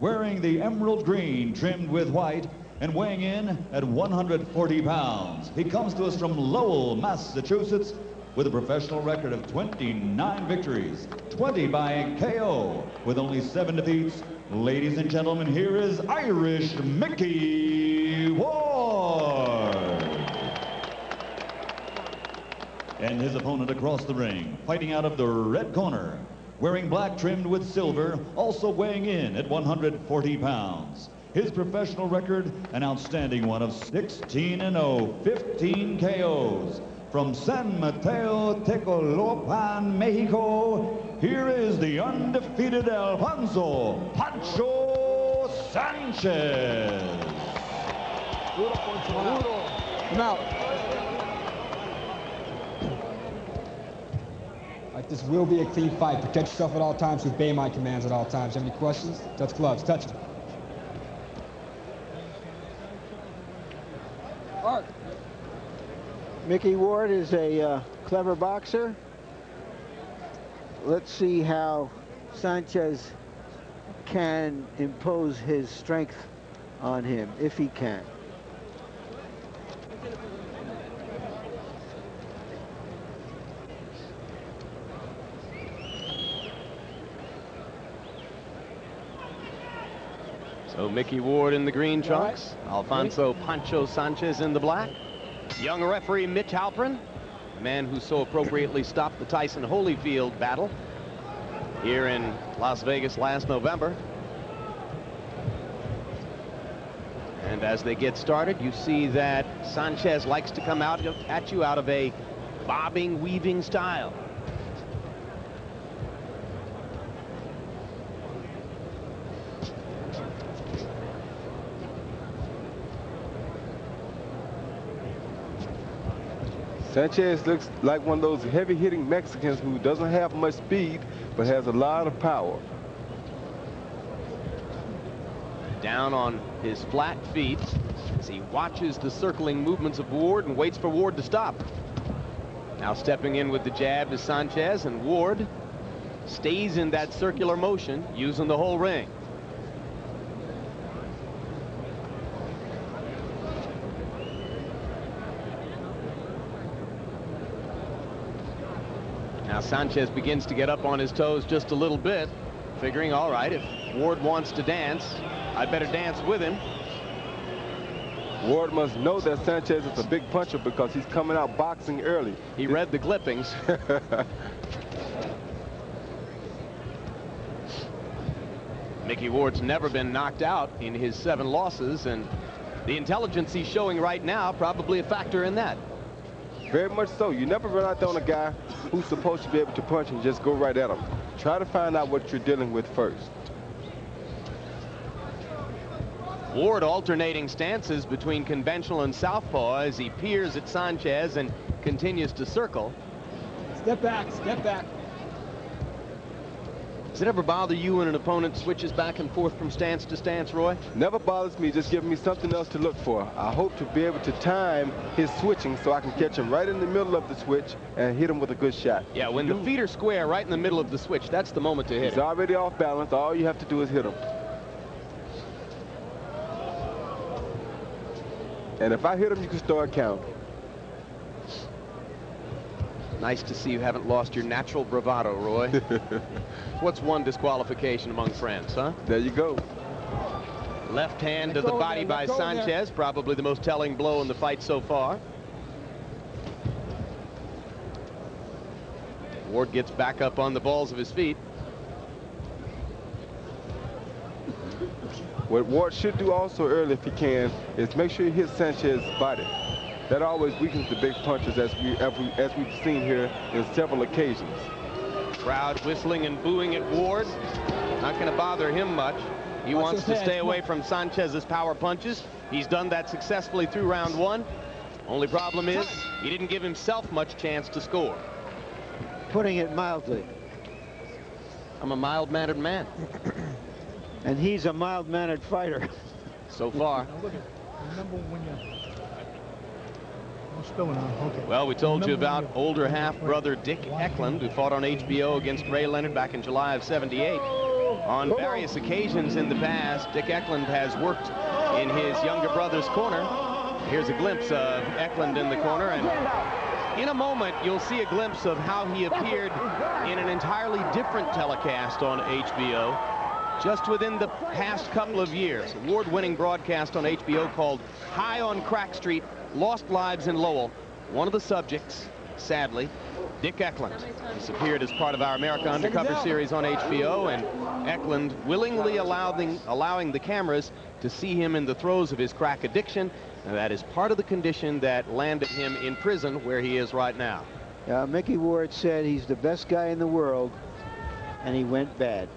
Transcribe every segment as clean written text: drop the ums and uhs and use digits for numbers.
wearing the emerald green trimmed with white and weighing in at 140 pounds. He comes to us from Lowell, Massachusetts, with a professional record of 29 victories, 20 by KO, with only 7 defeats. Ladies and gentlemen, here is Irish Micky Ward. And his opponent across the ring, fighting out of the red corner, wearing black trimmed with silver, also weighing in at 140 pounds. His professional record, an outstanding one of 16-0, 15 KOs. From San Mateo, Tecolopan, Mexico, here is the undefeated Alfonso Pancho Sanchez. Now, like, this will be a clean fight. Protect yourself at all times. Obey my commands at all times. You have any questions? Touch gloves. Touch them. Art. Micky Ward is a clever boxer. Let's see how Sanchez can impose his strength on him, if he can. So Micky Ward in the green trunks, Alfonso Pancho Sanchez in the black. Young referee Mitch Halpern, the man who so appropriately stopped the Tyson Holyfield battle here in Las Vegas last November. And as they get started, you see that Sanchez likes to come out at you out of a bobbing, weaving style. Sanchez looks like one of those heavy-hitting Mexicans who doesn't have much speed, but has a lot of power. Down on his flat feet as he watches the circling movements of Ward and waits for Ward to stop. Now stepping in with the jab is Sanchez, and Ward stays in that circular motion, using the whole ring. Now Sanchez begins to get up on his toes just a little bit, figuring, all right, if Ward wants to dance, I better dance with him. Ward must know that Sanchez is a big puncher because he's coming out boxing early. He read the clippings. Micky Ward's never been knocked out in his 7 losses, and the intelligence he's showing right now probably a factor in that. Very much so. You never run out there on a guy who's supposed to be able to punch and just go right at him. Try to find out what you're dealing with first. Ward alternating stances between conventional and southpaw as he peers at Sanchez and continues to circle. Step back, step back. Does it ever bother you when an opponent switches back and forth from stance to stance, Roy? Never bothers me, just give me something else to look for. I hope to be able to time his switching so I can catch him right in the middle of the switch and hit him with a good shot. Yeah, when the feet are square right in the middle of the switch, that's the moment to hit him. He's already off balance. All you have to do is hit him. And if I hit him, you can start counting. Nice to see you haven't lost your natural bravado, Roy. What's one disqualification among friends, huh? There you go. Left hand to the body by Sanchez, probably the most telling blow in the fight so far. Ward gets back up on the balls of his feet. What Ward should do also early, if he can, is make sure he hits Sanchez's body. That always weakens the big punches, as we've seen here in several occasions. Crowd whistling and booing at Ward. Not going to bother him much. He wants to stay away from Sanchez's power punches. He's done that successfully through round 1. Only problem is he didn't give himself much chance to score. Putting it mildly. I'm a mild-mannered man. And he's a mild-mannered fighter. So far. Remember when you... Okay. Well, we told you about older half-brother Dick Eklund, who fought on HBO against Ray Leonard back in July of '78. On various occasions in the past, Dick Eklund has worked in his younger brother's corner. Here's a glimpse of Eklund in the corner, and in a moment you'll see a glimpse of how he appeared in an entirely different telecast on HBO just within the past couple of years. Award-winning broadcast on HBO called High on Crack Street, Lost Lives in Lowell. One of the subjects, sadly, Dick Eklund. This appeared as part of our America Undercover series on HBO, and Eklund willingly allowing the cameras to see him in the throes of his crack addiction, and that is part of the condition that landed him in prison where he is right now. Micky Ward said he's the best guy in the world, and he went bad.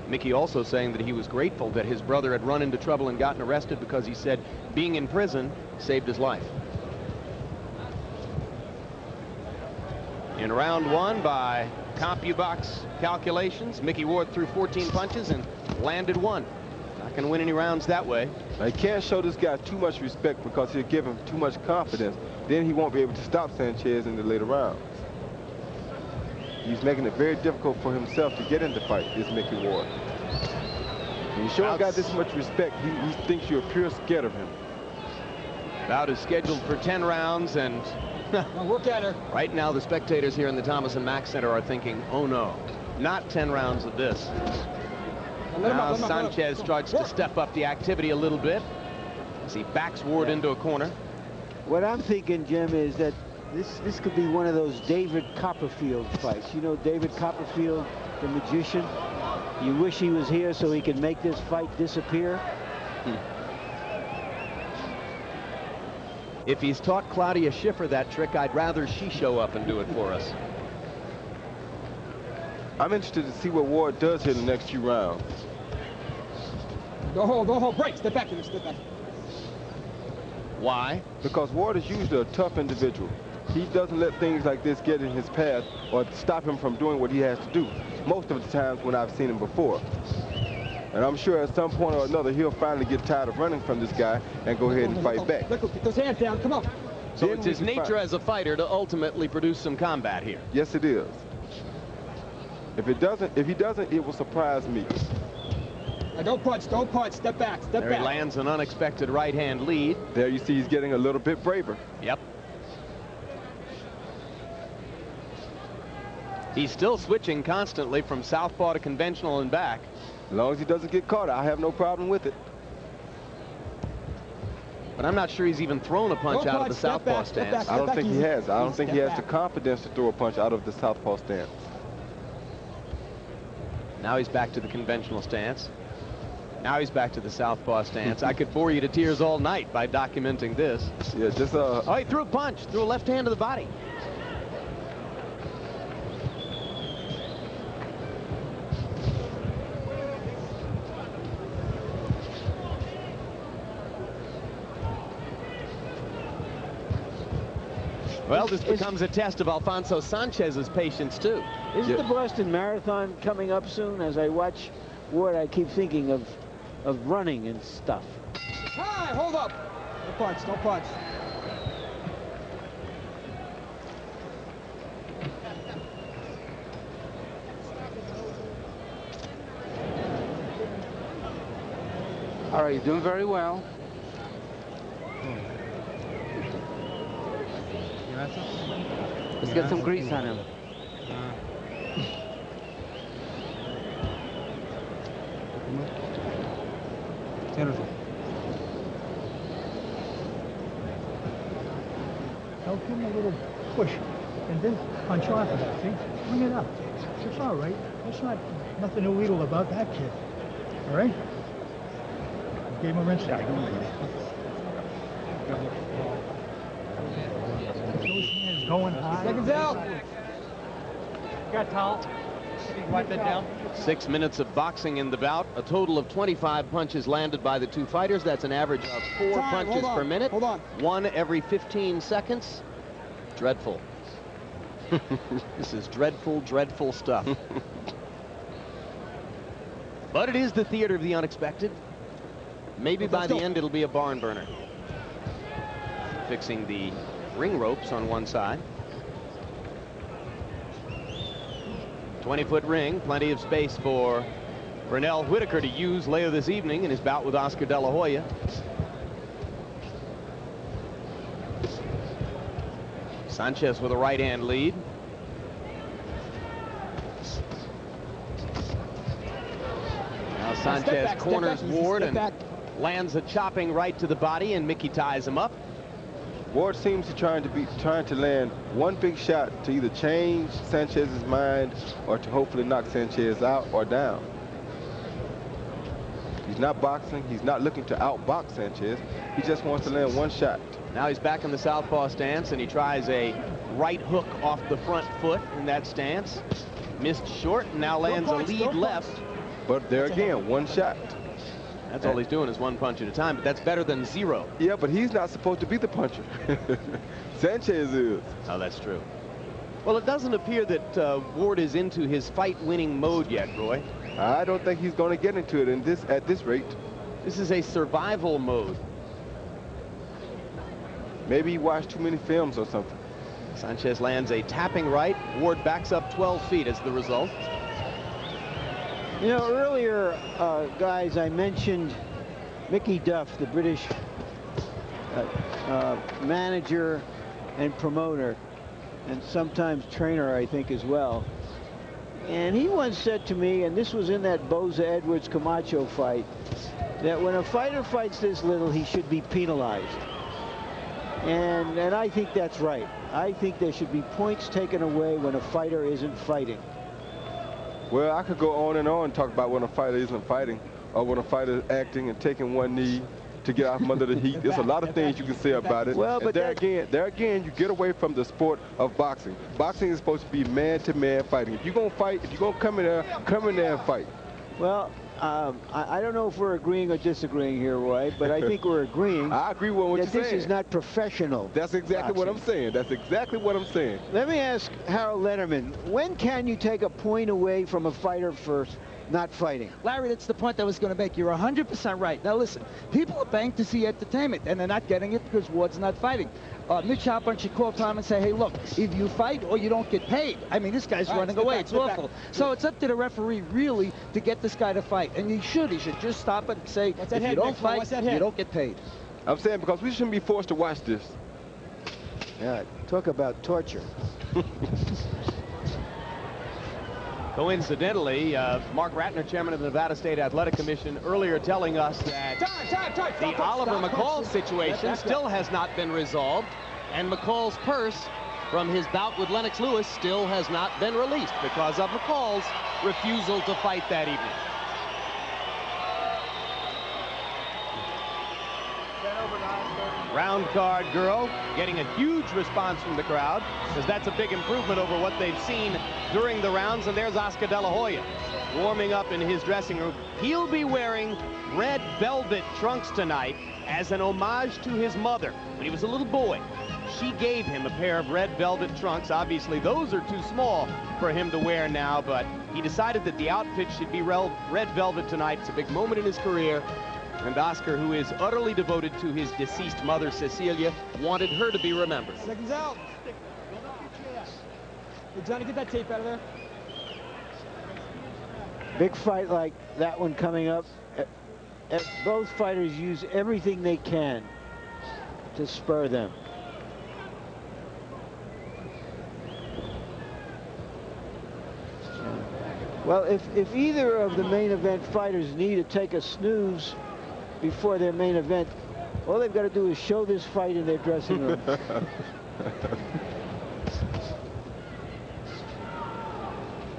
Micky also saying that he was grateful that his brother had run into trouble and gotten arrested, because he said being in prison saved his life. In round one, by CompuBox calculations, Micky Ward threw 14 punches and landed one. Not going to win any rounds that way. I can't show this guy too much respect, because he'll give him too much confidence. Then he won't be able to stop Sanchez in the later rounds. He's making it very difficult for himself to get into fight, is Micky Ward. When you show a guy this much respect, he thinks you're pure scared of him. Bout is scheduled for 10 rounds, and work at her. Right now the spectators here in the Thomas and Mack Center are thinking, oh no, not 10 rounds of this. Now Sanchez starts to step up the activity a little bit as he backs Ward into a corner. What I'm thinking, Jim, is that this could be one of those David Copperfield fights. You know David Copperfield, the magician? You wish he was here so he could make this fight disappear? If he's taught Claudia Schiffer that trick, I'd rather she show up and do it for us. I'm interested to see what Ward does here in the next few rounds. Go hold, break, step back, step back. Why? Because Ward is usually a tough individual. He doesn't let things like this get in his path or stop him from doing what he has to do, most of the times when I've seen him before. And I'm sure at some point or another he'll finally get tired of running from this guy and go ahead and fight back. Get those hands down, come on. So it's his nature as a fighter to ultimately produce some combat here. Yes, it is. If he doesn't, it will surprise me. Don't punch, step back, step there back. He lands an unexpected right-hand lead. There you see he's getting a little bit braver. Yep. He's still switching constantly from southpaw to conventional and back. As long as he doesn't get caught, I have no problem with it. But I'm not sure he's even thrown a punch out of the southpaw stance. I don't think he has. I don't think he has the confidence to throw a punch out of the southpaw stance. Now he's back to the conventional stance. Now he's back to the southpaw stance. I could bore you to tears all night by documenting this. Yeah, just Oh, he threw a punch, threw a left hand to the body. Well, this becomes a test of Alfonso Sanchez's patience, too. Isn't the Boston Marathon coming up soon? As I watch Ward, I keep thinking of running and stuff. Hi, hold up. Don't punch. All right, you're doing very well. Let's get some grease on him. Help him a little push, and then punch off of that, see? Bring it up. It's all right. There's nothing illegal about that kid. All right? Gave him a rinse out. Those hands going high. Seconds out. Got towel. Wipe that down. 6 minutes of boxing in the bout. A total of 25 punches landed by the two fighters. That's an average of 4 punches per minute. Hold on. One every 15 seconds. Dreadful. This is dreadful, dreadful stuff. But it is the theater of the unexpected. Maybe by the end it'll be a barn burner. Fixing the ring ropes on one side. 20-foot ring, plenty of space for Pernell Whitaker to use later this evening in his bout with Oscar De La Hoya. Sanchez with a right hand lead. Now Sanchez corners Ward and lands a chopping right to the body, and Mickey ties him up. Ward seems to trying to land one big shot to either change Sanchez's mind or to hopefully knock Sanchez out or down. He's not boxing. He's not looking to outbox Sanchez. He just wants to land one shot. Now he's back in the southpaw stance, and he tries a right hook off the front foot in that stance. Missed short, and now lands a lead left. But there again, one shot. That's all he's doing is one punch at a time, but that's better than zero. Yeah, but he's not supposed to be the puncher. Sanchez is. Oh, that's true. Well, it doesn't appear that Ward is into his fight-winning mode yet, Roy. I don't think he's going to get into it at this rate. This is a survival mode. Maybe he watched too many films or something. Sanchez lands a tapping right. Ward backs up 12 feet as the result. You know, earlier, guys, I mentioned Mickey Duff, the British manager and promoter, and sometimes trainer, I think, as well. And he once said to me, and this was in that Boza Edwards Camacho fight, that when a fighter fights this little, he should be penalized. And I think that's right. I think there should be points taken away when a fighter isn't fighting. Well, I could go on and on and talk about when a fighter isn't fighting, or when a fighter is acting and taking one knee to get out from under the heat. There's a lot of things you can say about it. Well, but there again, you get away from the sport of boxing. Boxing is supposed to be man-to-man fighting. If you're gonna fight, if you're gonna come in there and fight. Well, I don't know if we're agreeing or disagreeing here, Roy, but I think we're agreeing. I agree with what you're saying. This is not professional. That's exactly what I'm saying. That's exactly what I'm saying. Let me ask Harold Letterman, when can you take a point away from a fighter for not fighting? Larry, that's the point I was going to make. You're 100% right. Now listen, people are paying to see entertainment, and they're not getting it because Ward's not fighting. Mitch Halpern should call time and say, hey, look, if you fight or you don't get paid. I mean, this guy's running away. It's awful. So it's up to the referee, really, to get this guy to fight. And he should just stop it and say, if you don't fight, you don't get paid. I'm saying because we shouldn't be forced to watch this. Yeah, talk about torture. Coincidentally, Mark Ratner, chairman of the Nevada State Athletic Commission, earlier telling us that the Oliver McCall situation still has not been resolved, and McCall's purse from his bout with Lennox Lewis still has not been released because of McCall's refusal to fight that evening. Round card girl getting a huge response from the crowd, because that's a big improvement over what they've seen during the rounds. And there's Oscar De La Hoya warming up in his dressing room. He'll be wearing red velvet trunks tonight as an homage to his mother. When he was a little boy, she gave him a pair of red velvet trunks. Obviously, those are too small for him to wear now, but he decided that the outfit should be red velvet tonight. It's a big moment in his career. And Oscar, who is utterly devoted to his deceased mother, Cecilia, wanted her to be remembered. Seconds out. Hey, Johnny, get that tape out of there. Big fight like that one coming up. Both fighters use everything they can to spur them. Well, if either of the main event fighters need to take a snooze before their main event, all they've got to do is show this fight in their dressing room.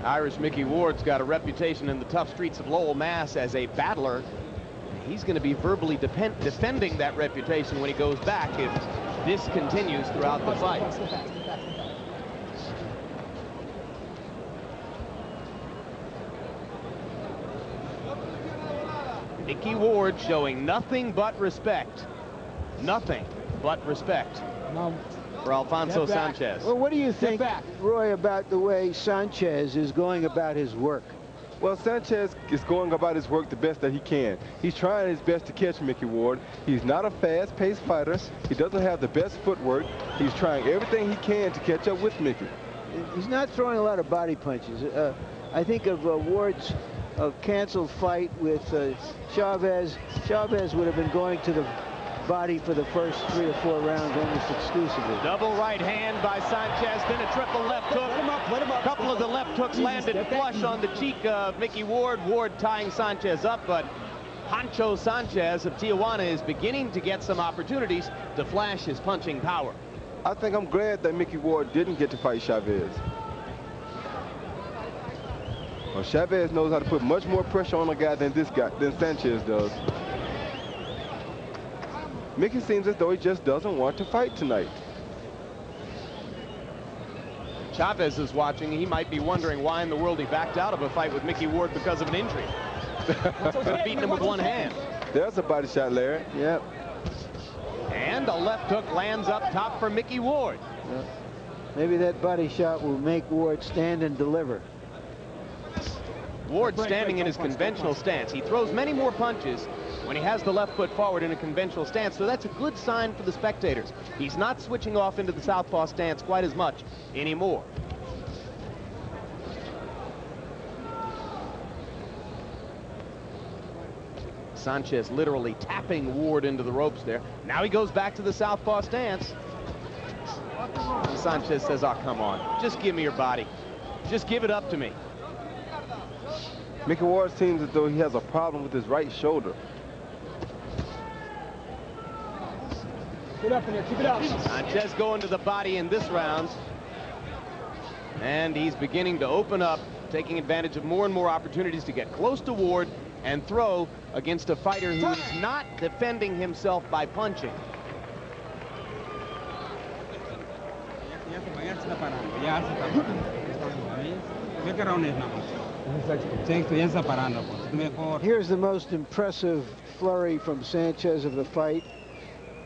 Irish Micky Ward's got a reputation in the tough streets of Lowell, Mass as a battler. He's going to be verbally defending that reputation when he goes back if this continues throughout the fight. Micky Ward showing nothing but respect. Nothing but respect for Alfonso Sanchez. Well, what do you think, Roy, about the way Sanchez is going about his work? Well, Sanchez is going about his work the best that he can. He's trying his best to catch Micky Ward. He's not a fast-paced fighter. He doesn't have the best footwork. He's trying everything he can to catch up with Micky. He's not throwing a lot of body punches. I think of Ward's canceled fight with Chavez. Chavez would have been going to the body for the first 3 or 4 rounds almost exclusively. Double right hand by Sanchez, then a triple left hook. A couple of the left hooks landed flush on the cheek of Micky Ward. Ward tying Sanchez up, but Pancho Sanchez of Tijuana is beginning to get some opportunities to flash his punching power. I think I'm glad that Micky Ward didn't get to fight Chavez. Well, Chavez knows how to put much more pressure on a guy than Sanchez does. Micky seems as though he just doesn't want to fight tonight. Chavez is watching. He might be wondering why in the world he backed out of a fight with Micky Ward because of an injury. Could have beaten him with one hand. There's a body shot, Larry. Yep. And a left hook lands up top for Micky Ward. Yep. Maybe that body shot will make Ward stand and deliver. Ward standing in his conventional stance. He throws many more punches when he has the left foot forward in a conventional stance, so that's a good sign for the spectators. He's not switching off into the southpaw stance quite as much anymore. Sanchez literally tapping Ward into the ropes there. Now he goes back to the southpaw stance. Sanchez says, oh, come on. Just give me your body. Just give it up to me. Micky Ward seems as though he has a problem with his right shoulder. Get up in there, keep it up. Sanchez going to the body in this round. And he's beginning to open up, taking advantage of more and more opportunities to get close to Ward and throw against a fighter who is not defending himself by punching. Here's the most impressive flurry from Sanchez of the fight.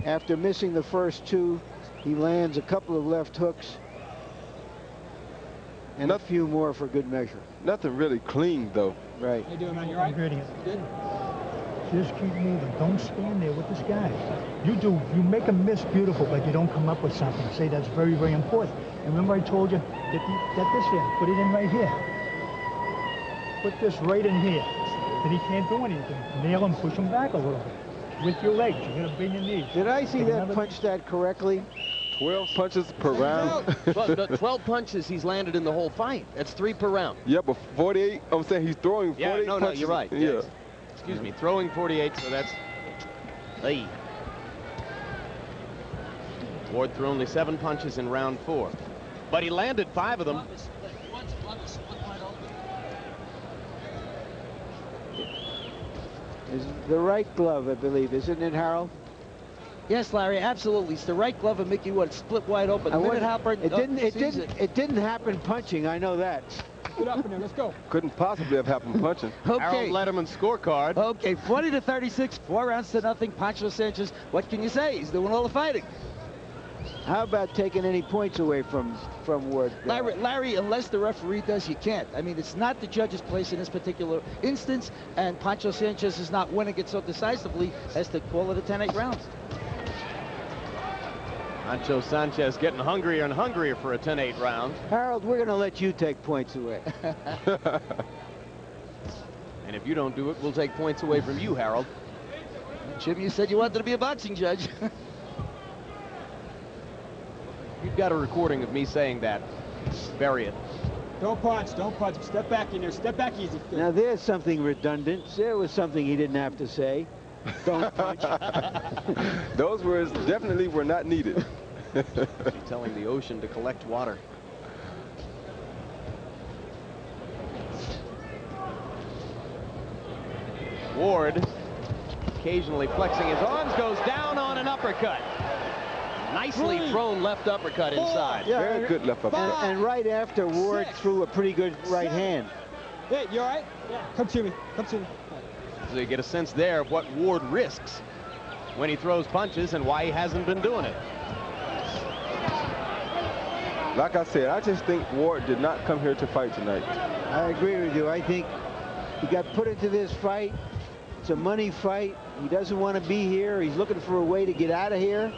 After missing the first 2, he lands a couple of left hooks and a few more for good measure. Nothing really clean, though. Right. How you doing, man? You all right? Good. Good. Just keep moving. Don't stand there with this guy. You make a miss beautiful, but you don't come up with something. Say that's very, very important. And remember I told you, get this here, put it in right here. Put this right in here. Then he can't do anything. Nail him, push him back a little bit. With your legs, you're gonna bend your knees. Did I see that punch that correctly? 12 punches per round. Well, 12 punches he's landed in the whole fight. That's 3 per round. Yeah, but 48, I'm saying he's throwing 48 punches. No, you're right. Yeah. Yes. Excuse me, throwing 48, so that's... Hey. Ward threw only 7 punches in round 4. But he landed 5 of them. Is the right glove, I believe, isn't it, Harold? Yes, Larry, absolutely. It's the right glove of Micky Ward split wide open. The minute Halpern it didn't happen punching. I know that. Get up in there. Let's go. Couldn't possibly have happened punching. Okay. Harold Letterman's scorecard. Okay, 40-36, 4 rounds to nothing. Pancho Sanchez, what can you say? He's doing all the fighting. How about taking any points away from Ward? Larry, unless the referee does, you can't. I mean, it's not the judge's place in this particular instance, and Pancho Sanchez is not winning it so decisively as to call it a 10-8 round. Pancho Sanchez getting hungrier and hungrier for a 10-8 round. Harold, we're going to let you take points away. And if you don't do it, we'll take points away from you, Harold. Jim, you said you wanted to be a boxing judge. You've got a recording of me saying that. Bury it. Don't punch. Don't punch. Step back in there. Step back easy. Now, there's something redundant. There was something he didn't have to say. Don't punch. Those words definitely were not needed. Telling the ocean to collect water. Ward, occasionally flexing his arms, goes down on an uppercut. Nicely thrown left uppercut inside. Yeah, very good left uppercut. And right after, Ward threw a pretty good right hand. Hey, you all right? Yeah. Come to me. Come to me. So you get a sense there of what Ward risks when he throws punches and why he hasn't been doing it. Like I said, I just think Ward did not come here to fight tonight. I agree with you. I think he got put into this fight. It's a money fight. He doesn't want to be here. He's looking for a way to get out of here.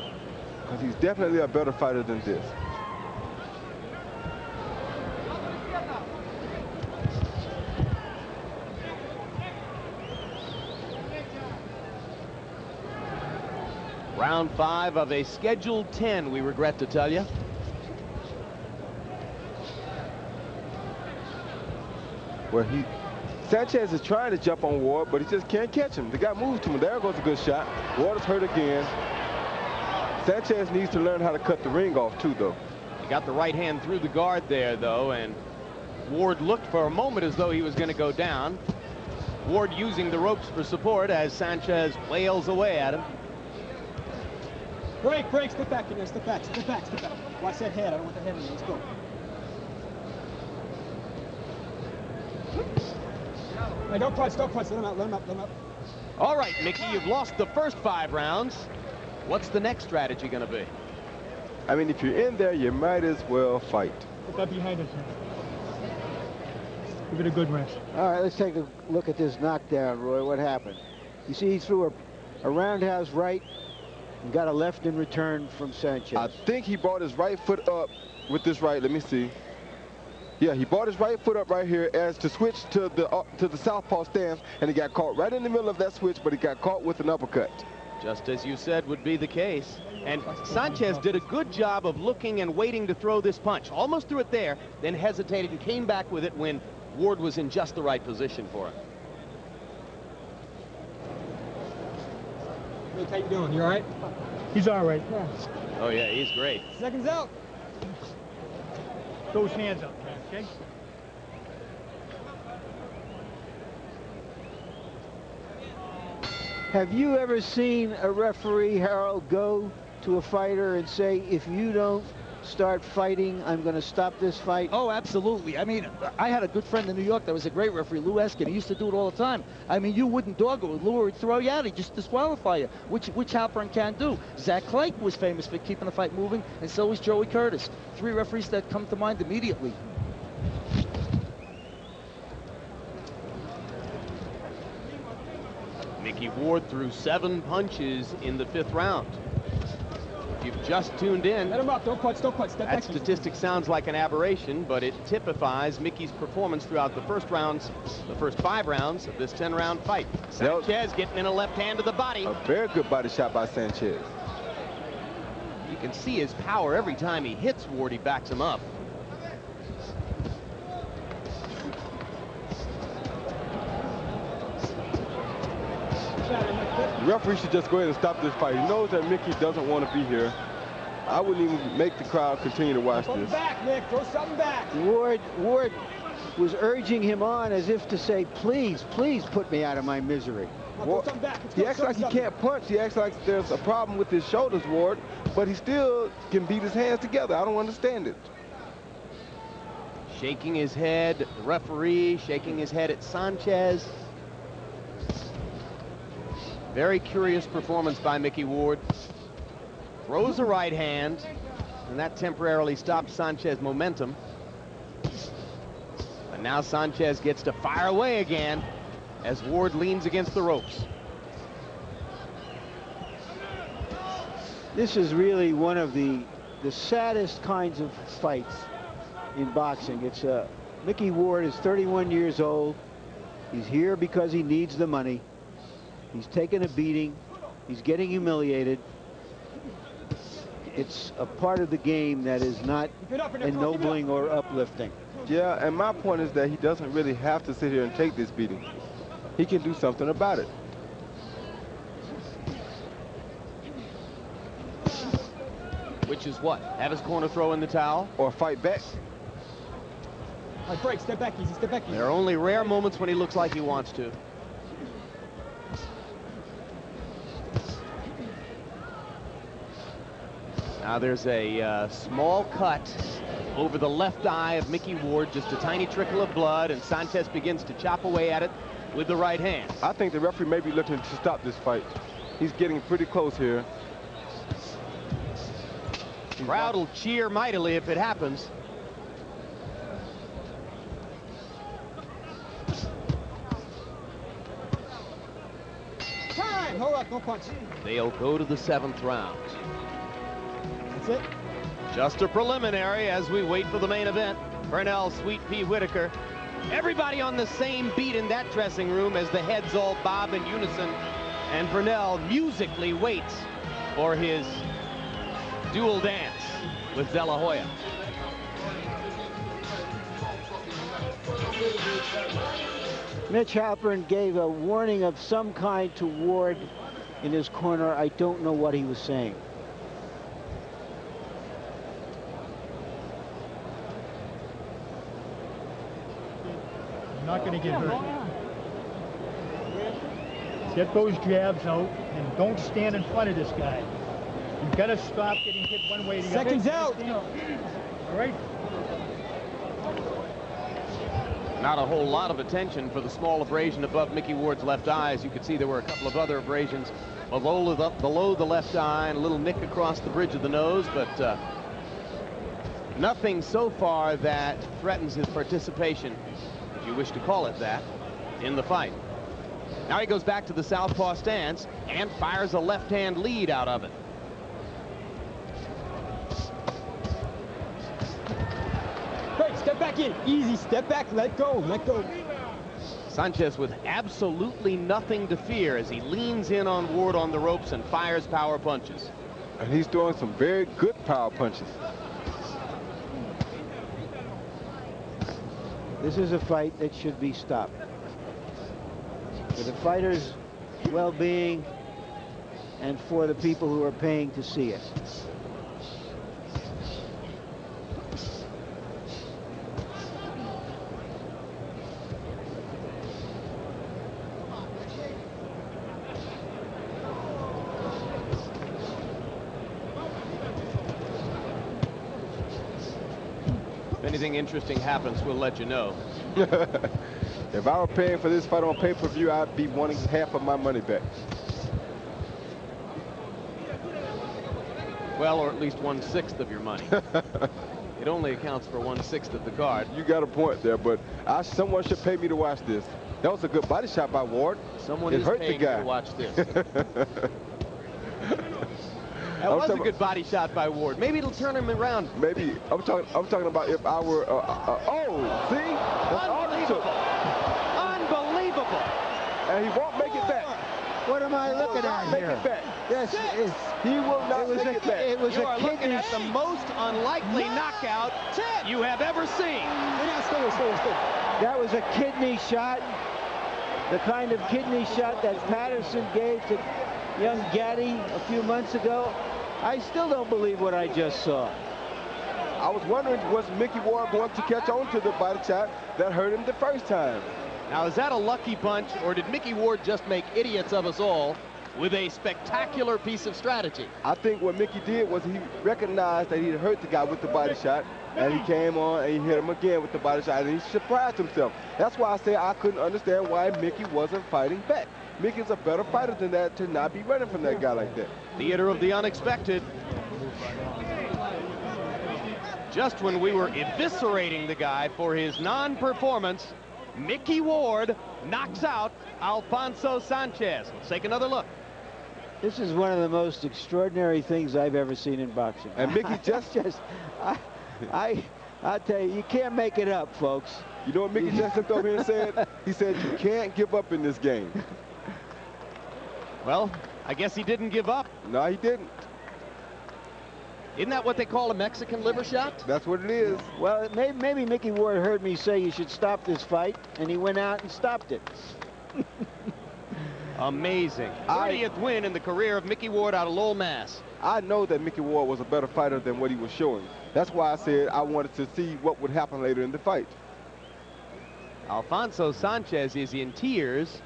Because he's definitely a better fighter than this. Round 5 of a scheduled 10, we regret to tell you. Where Sanchez is trying to jump on Ward, but he just can't catch him. The guy moves to him. There goes a good shot. Ward is hurt again. Sanchez needs to learn how to cut the ring off too, though. He got the right hand through the guard there, though, and Ward looked for a moment as though he was going to go down. Ward using the ropes for support as Sanchez wails away at him. Break, step back in there, step back. Watch that head, I don't want the head in there, let's go. Hey, don't punch, let him out. All right, Mickey, you've lost the first 5 rounds. What's the next strategy going to be? I mean, if you're in there, you might as well fight. Put that behind us. Give it a good rest. All right, let's take a look at this knockdown, Roy. What happened? You see he threw a roundhouse right and got a left in return from Sanchez. I think he brought his right foot up with this right. Let me see. Yeah, he brought his right foot up right here as to switch to the southpaw stance, and he got caught right in the middle of that switch, but he got caught with an uppercut. Just as you said would be the case. And Sanchez did a good job of looking and waiting to throw this punch. Almost threw it there, then hesitated and came back with it when Ward was in just the right position for him. Hey, how you doing? You all right? He's all right. Yeah. Oh, yeah, he's great. Seconds out. Those hands up, okay? Have you ever seen a referee, Harold, go to a fighter and say, if you don't start fighting, I'm going to stop this fight? Oh, absolutely. I mean, I had a good friend in New York that was a great referee, Lou Eskin. He used to do it all the time. I mean, you wouldn't dog it. Lou would throw you out. He'd just disqualify you, which Halpern can't do. Zach Clayton was famous for keeping the fight moving, and so was Joey Curtis. 3 referees that come to mind immediately. Micky Ward threw 7 punches in the 5th round. If you've just tuned in, Let him up, don't punch, step that back. statistic sounds like an aberration, but it typifies Mickey's performance throughout the first 5 rounds of this 10-round fight. Sanchez getting in a left hand to the body. A very good body shot by Sanchez. You can see his power every time he hits Ward, he backs him up. The referee should just go ahead and stop this fight. He knows that Mickey doesn't want to be here. I wouldn't even make the crowd continue to watch Throw this. back, Nick, throw something back. Ward was urging him on as if to say, please put me out of my misery. Throw something back. He acts like he can't punch. He acts like there's a problem with his shoulders, Ward, but he still can beat his hands together. I don't understand it. Shaking his head, the referee shaking his head at Sanchez. Very curious performance by Micky Ward. Throws a right hand, and that temporarily stops Sanchez's momentum. But now Sanchez gets to fire away again as Ward leans against the ropes. This is really one of the saddest kinds of fights in boxing. It's Micky Ward is 31 years old. He's here because he needs the money. He's taken a beating. He's getting humiliated. It's a part of the game that is not ennobling or uplifting. Yeah, and my point is that he doesn't really have to sit here and take this beating. He can do something about it. Which is what? Have his corner throw in the towel? Or fight back. All right, break, step back easy, step back easy. There are only rare moments when he looks like he wants to. Now there's a small cut over the left eye of Micky Ward, just a tiny trickle of blood, and Sanchez begins to chop away at it with the right hand. I think the referee may be looking to stop this fight. He's getting pretty close here. Crowd will cheer mightily if it happens. Time! Hold up, no punch. They'll go to the 7th round. That's it. Just a preliminary as we wait for the main event. Pernell Sweet Pea Whitaker. Everybody on the same beat in that dressing room as the heads all bob in unison. And Pernell musically waits for his dual dance with De La Hoya. Mitch Halpern gave a warning of some kind to Ward in his corner. I don't know what he was saying. You're not going to get hurt. Get those jabs out and don't stand in front of this guy. You've got to stop getting hit one way or the other. Seconds out. All right. Not a whole lot of attention for the small abrasion above Micky Ward's left eye. As you can see, there were a couple of other abrasions below the left eye and a little nick across the bridge of the nose, but nothing so far that threatens his participation, if you wish to call it that, in the fight. Now he goes back to the southpaw stance and fires a left-hand lead out of it. Great, step back in. Easy, step back, let go, let go. Sanchez with absolutely nothing to fear as he leans in on Ward on the ropes and fires power punches. And he's throwing some very good power punches. This is a fight that should be stopped. For the fighter's well-being and for the people who are paying to see it. If anything interesting happens, we'll let you know. If I were paying for this fight on pay-per-view, I'd be wanting half of my money back. Well, or at least 1/6 of your money. It only accounts for 1/6 of the card. You got a point there, but someone should pay me to watch this. That was a good body shot by Ward. Someone it is hurt paying the guy to watch this. That was a good body shot by Ward. Maybe it'll turn him around. Maybe. I'm talking about if I were. Oh, see? That's all it took. Unbelievable. And he won't make it back. What am I looking at Make here? it back. Yes, He will not make it back. It was You a are looking kidney at the most unlikely knockout you have ever seen. That was a kidney shot, the kind of kidney shot that Patterson gave to young Gaddy a few months ago. I still don't believe what I just saw. I was wondering, was Micky Ward going to catch on to the body shot that hurt him the first time? Now, is that a lucky punch, or did Micky Ward just make idiots of us all with a spectacular piece of strategy? I think what Micky did was he recognized that he had hurt the guy with the body shot, and he came on and he hit him again with the body shot, and he surprised himself. That's why I say I couldn't understand why Micky wasn't fighting back. Micky's a better fighter than that to not be running from that guy like that. Theater of the unexpected. Just when we were eviscerating the guy for his non-performance, Micky Ward knocks out Alfonso Sanchez. Let's take another look. This is one of the most extraordinary things I've ever seen in boxing. And Micky I tell you, you can't make it up, folks. You know what Micky just looked over here and said? He said, you can't give up in this game. Well, I guess he didn't give up. No, he didn't. Isn't that what they call a Mexican liver shot? That's what it is. Well, maybe Micky Ward heard me say you should stop this fight, and he went out and stopped it. Amazing. 30th win in the career of Micky Ward out of Lowell, Mass. I know that Micky Ward was a better fighter than what he was showing. That's why I said I wanted to see what would happen later in the fight. Alfonso Sanchez is in tears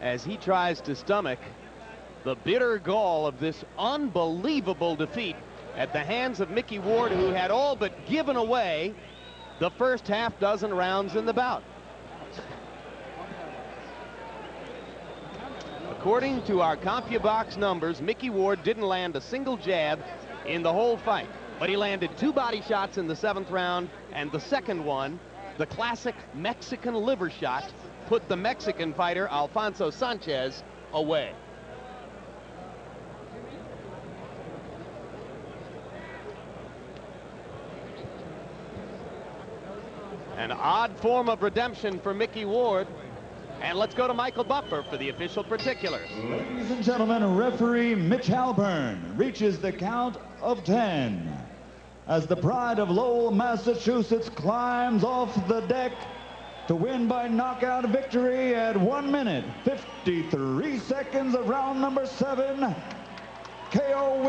as he tries to stomach the bitter gall of this unbelievable defeat at the hands of Micky Ward, who had all but given away the first half dozen rounds in the bout. According to our CompuBox numbers, Micky Ward didn't land a single jab in the whole fight, but he landed 2 body shots in the 7th round, and the second one, the classic Mexican liver shot, put the Mexican fighter Alfonso Sanchez away. An odd form of redemption for Micky Ward And let's go to Michael Buffer for the official particulars. Ladies and gentlemen, referee Mitch Halpern reaches the count of 10 as the pride of Lowell, Massachusetts climbs off the deck to win by knockout victory at 1 minute, 53 seconds of round number 7. KO